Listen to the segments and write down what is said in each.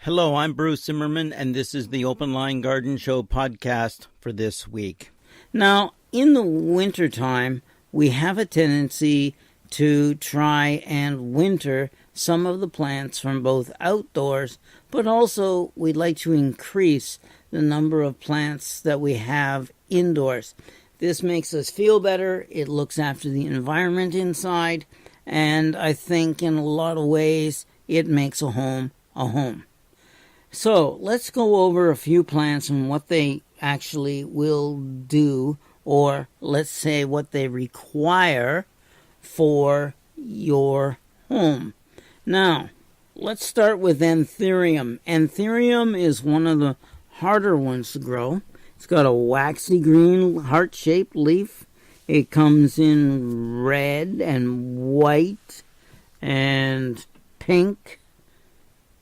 Hello, I'm Bruce Zimmerman, and this is the Open Line Garden Show podcast for this week. Now, in the wintertime, we have a tendency to try and winter some of the plants from both outdoors, but also we'd like to increase the number of plants that we have indoors. This makes us feel better, it looks after the environment inside, and I think in a lot of ways it makes a home a home. So let's go over a few plants and what they actually will do, or let's say what they require for your home. Now, let's start with Anthurium. Anthurium is one of the harder ones to grow. It's got a waxy green heart-shaped leaf. It comes in red and white and pink.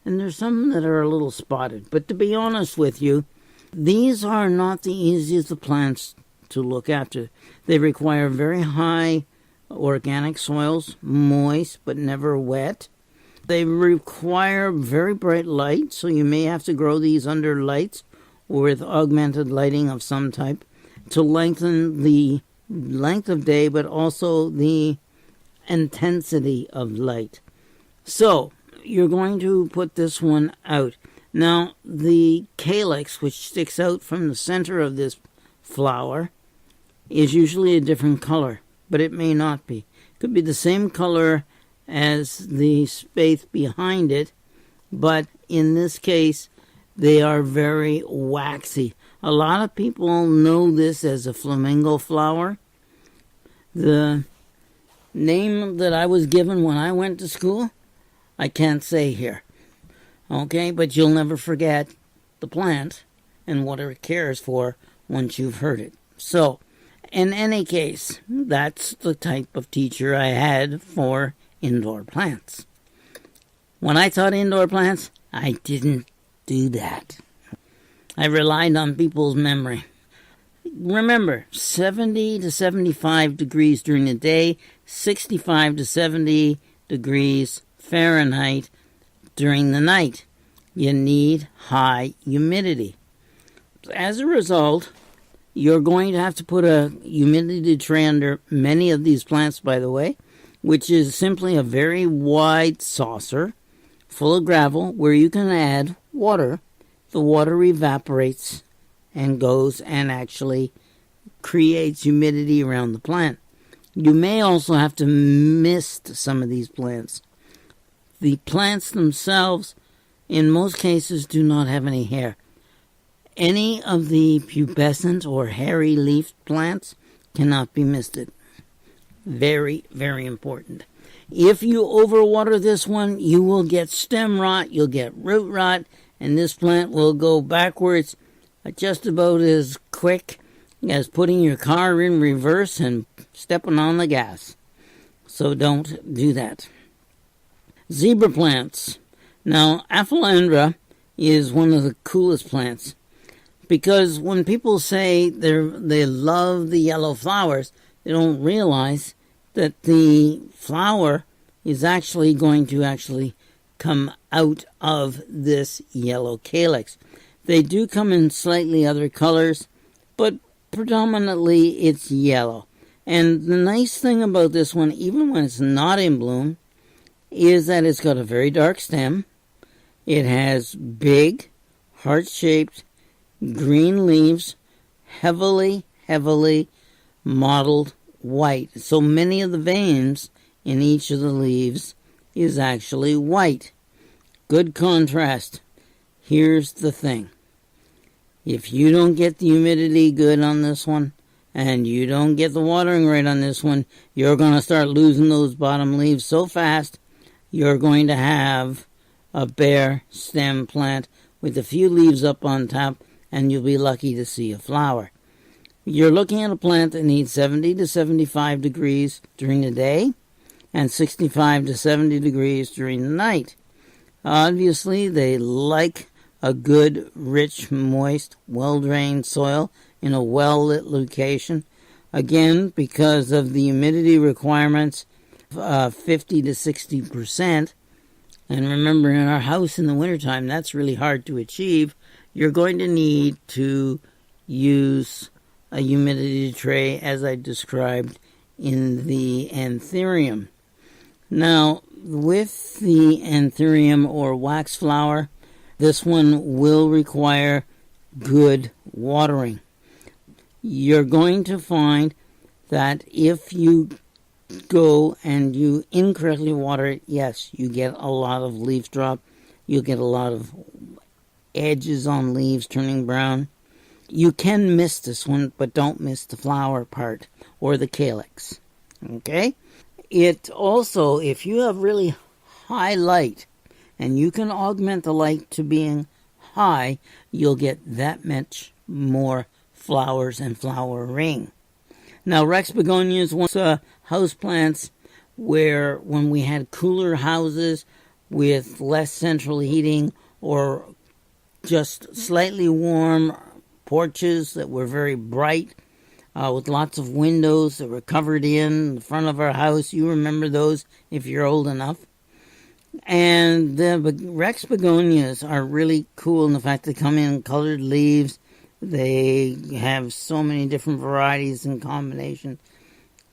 And there's some that are a little spotted. But to be honest with you, these are not the easiest of plants to look after. They require very high organic soils, moist but never wet. They require very bright light, so you may have to grow these under lights or with augmented lighting of some type to lengthen the length of day, but also the intensity of light. So, you're going to put this one out. Now, the calyx, which sticks out from the center of this flower, is usually a different color, but it may not be. It could be the same color as the space behind it, but in this case, they are very waxy. A lot of people know this as a flamingo flower. The name that I was given when I went to school, I can't say here. Okay, but you'll never forget the plant and what it cares for once you've heard it. So, in any case, that's the type of teacher I had for indoor plants. When I taught indoor plants, I didn't do that. I relied on people's memory. Remember, 70 to 75 degrees during the day, 65 to 70 degrees Fahrenheit during the night. You need high humidity. As a result, you're going to have to put a humidity tray under many of these plants, by the way, which is simply a very wide saucer full of gravel where you can add water. The water evaporates and goes and actually creates humidity around the plant. You may also have to mist some of these plants. The plants themselves, in most cases, do not have any hair. Any of the pubescent or hairy-leafed plants cannot be misted. Very, very important. If you overwater this one, you will get stem rot, you'll get root rot, and this plant will go backwards just about as quick as putting your car in reverse and stepping on the gas. So don't do that. Zebra plants. Now, Aphelandra is one of the coolest plants because when people say they love the yellow flowers, they don't realize that the flower is actually going to come out of this yellow calyx. They do come in slightly other colors, but predominantly it's yellow. And the nice thing about this one, even when it's not in bloom, is that it's got a very dark stem. It has big, heart-shaped, green leaves, heavily mottled white. So many of the veins in each of the leaves is actually white. Good contrast. Here's the thing. If you don't get the humidity good on this one, and you don't get the watering right on this one, you're going to start losing those bottom leaves so fast, you're going to have a bare stem plant with a few leaves up on top, and you'll be lucky to see a flower. You're looking at a plant that needs 70 to 75 degrees during the day and 65 to 70 degrees during the night. Obviously, they like a good, rich, moist, well-drained soil in a well-lit location. Again, because of the humidity requirements, 50 to 60%, And remember, in our house in the wintertime, that's really hard to achieve. You're going to need to use a humidity tray as I described in the anthurium. Now, with the anthurium or wax flower, this one will require good watering. You're going to find that if you go and you incorrectly water it, yes, you get a lot of leaf drop. You'll get a lot of edges on leaves turning brown. You can miss this one, but don't miss the flower part or the calyx. Okay? It also, if you have really high light, and you can augment the light to being high, you'll get that much more flowers and flowering. Now, Rex begonias was houseplants where when we had cooler houses with less central heating or just slightly warm porches that were very bright with lots of windows that were covered in the front of our house. You remember those if you're old enough. And the Rex begonias are really cool in the fact they come in colored leaves. They have so many different varieties and combinations.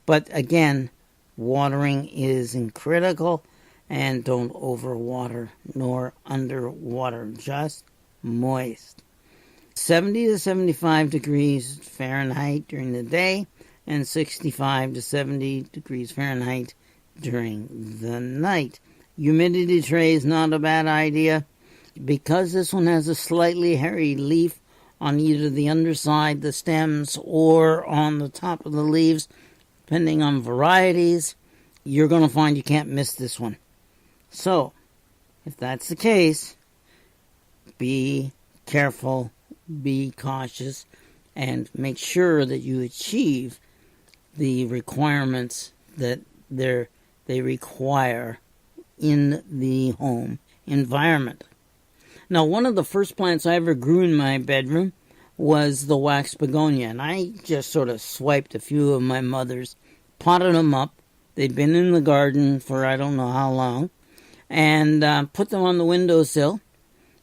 But again, watering is critical, and don't overwater nor underwater, just moist. 70 to 75 degrees Fahrenheit during the day and 65 to 70 degrees Fahrenheit during the night. Humidity tray is not a bad idea. Because this one has a slightly hairy leaf on either the underside, the stems, or on the top of the leaves, depending on varieties, you're going to find you can't miss this one. So, if that's the case, be careful, be cautious, and make sure that you achieve the requirements that they require in the home environment. Now, one of the first plants I ever grew in my bedroom was the wax begonia, and I just sort of swiped a few of my mother's, potted them up. They'd been in the garden for I don't know how long, and put them on the windowsill.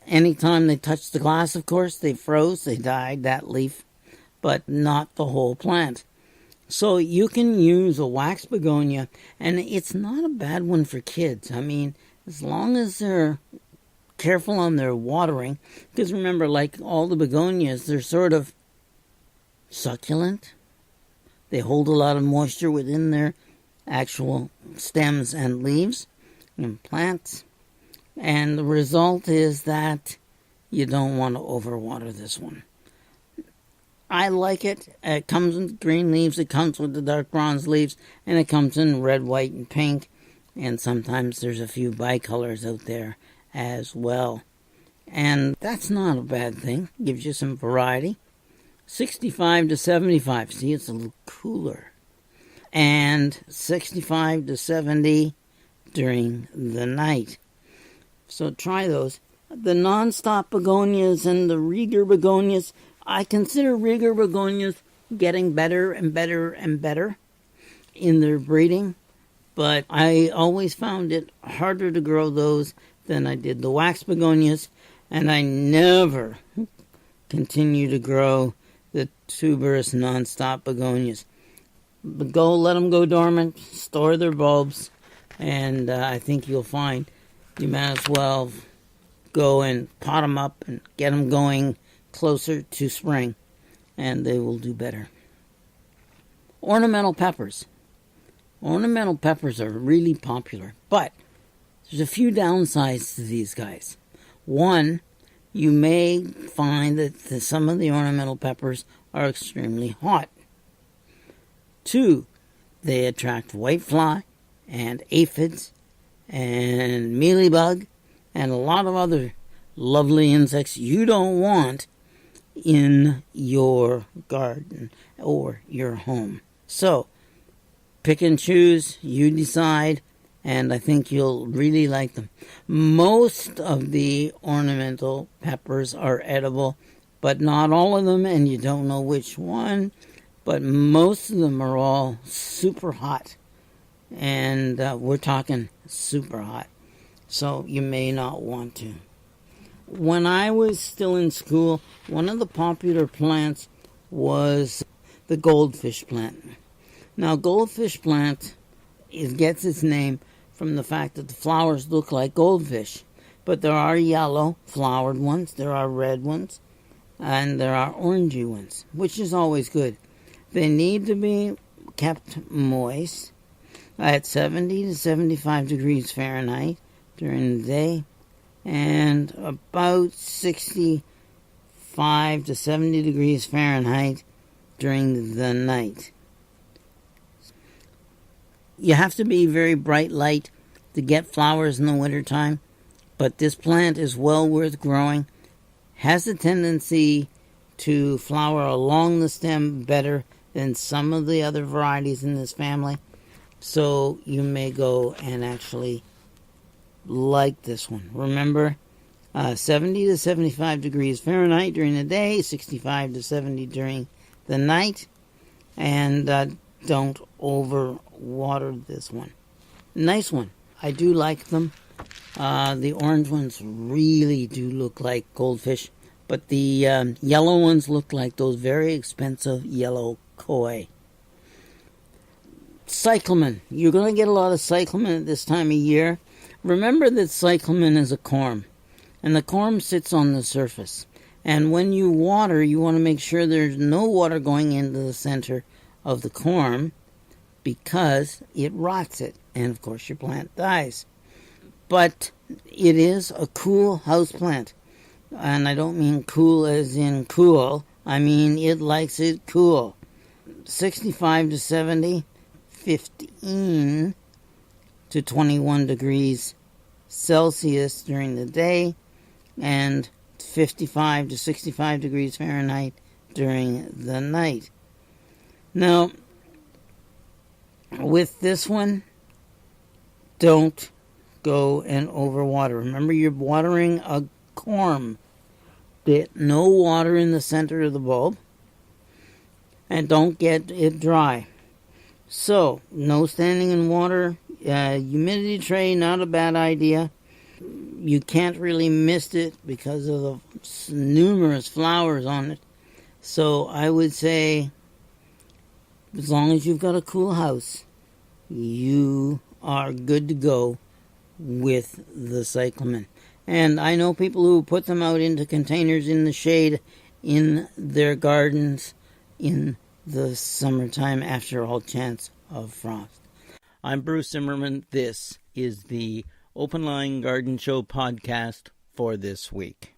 Anytime they touched the glass, of course, they froze, they died, that leaf, but not the whole plant. So you can use a wax begonia, and it's not a bad one for kids. I mean, as long as they're careful on their watering, because remember, like all the begonias, they're sort of succulent. They hold a lot of moisture within their actual stems and leaves and plants. And the result is that you don't want to overwater this one. I like it. It comes with green leaves, it comes with the dark bronze leaves, and it comes in red, white, and pink. And sometimes there's a few bicolors out there as well. And that's not a bad thing. Gives you some variety. 65 to 75. See, it's a little cooler. And 65 to 70 during the night. So try those. The non-stop begonias and the Rieger begonias, I consider Rieger begonias getting better and better and better in their breeding. But I always found it harder to grow those than I did the wax begonias. And I never continue to grow the tuberous non-stop begonias. But let them go dormant, store their bulbs, and I think you'll find you might as well go and pot them up and get them going closer to spring, and they will do better. Ornamental peppers. Ornamental peppers are really popular, but there's a few downsides to these guys. One, you may find that some of the ornamental peppers are extremely hot. Two, they attract whitefly and aphids and mealybug and a lot of other lovely insects you don't want in your garden or your home. So, pick and choose, you decide, and I think you'll really like them. Most of the ornamental peppers are edible, but not all of them, and you don't know which one. But most of them are all super hot. And we're talking super hot. so you may not want to. When I was still in school, one of the popular plants was the goldfish plant. Now, goldfish plant gets its name from the fact that the flowers look like goldfish. But there are yellow flowered ones, there are red ones, and there are orangey ones, which is always good. They need to be kept moist at 70 to 75 degrees Fahrenheit during the day, and about 65 to 70 degrees Fahrenheit during the night. You have to be very bright light to get flowers in the wintertime, but this plant is well worth growing, has a tendency to flower along the stem better than some of the other varieties in this family, so you may go and actually like this one. Remember, 70 to 75 degrees Fahrenheit during the day, 65 to 70 during the night, and don't over water this one. Nice one. I do like them. The orange ones really do look like goldfish, but the yellow ones look like those very expensive yellow koi. Cyclamen. You're going to get a lot of cyclamen at this time of year. Remember that cyclamen is a corm, and the corm sits on the surface. And when you water, you want to make sure there's no water going into the center of the corm, because it rots it, and of course your plant dies. But it is a cool house plant, and I don't mean cool as in cool, I mean it likes it cool. 65 to 70, 15 to 21 degrees Celsius during the day, and 55 to 65 degrees Fahrenheit during the night. Now, with this one, don't go and overwater. Remember, you're watering a corm. Get no water in the center of the bulb, and don't get it dry. So, no standing in water. Humidity tray, not a bad idea. You can't really mist it because of the numerous flowers on it. So, I would say, as long as you've got a cool house, you are good to go with the cyclamen. And I know people who put them out into containers in the shade in their gardens in the summertime after all chance of frost. I'm Bruce Zimmerman. This is the Open Line Garden Show podcast for this week.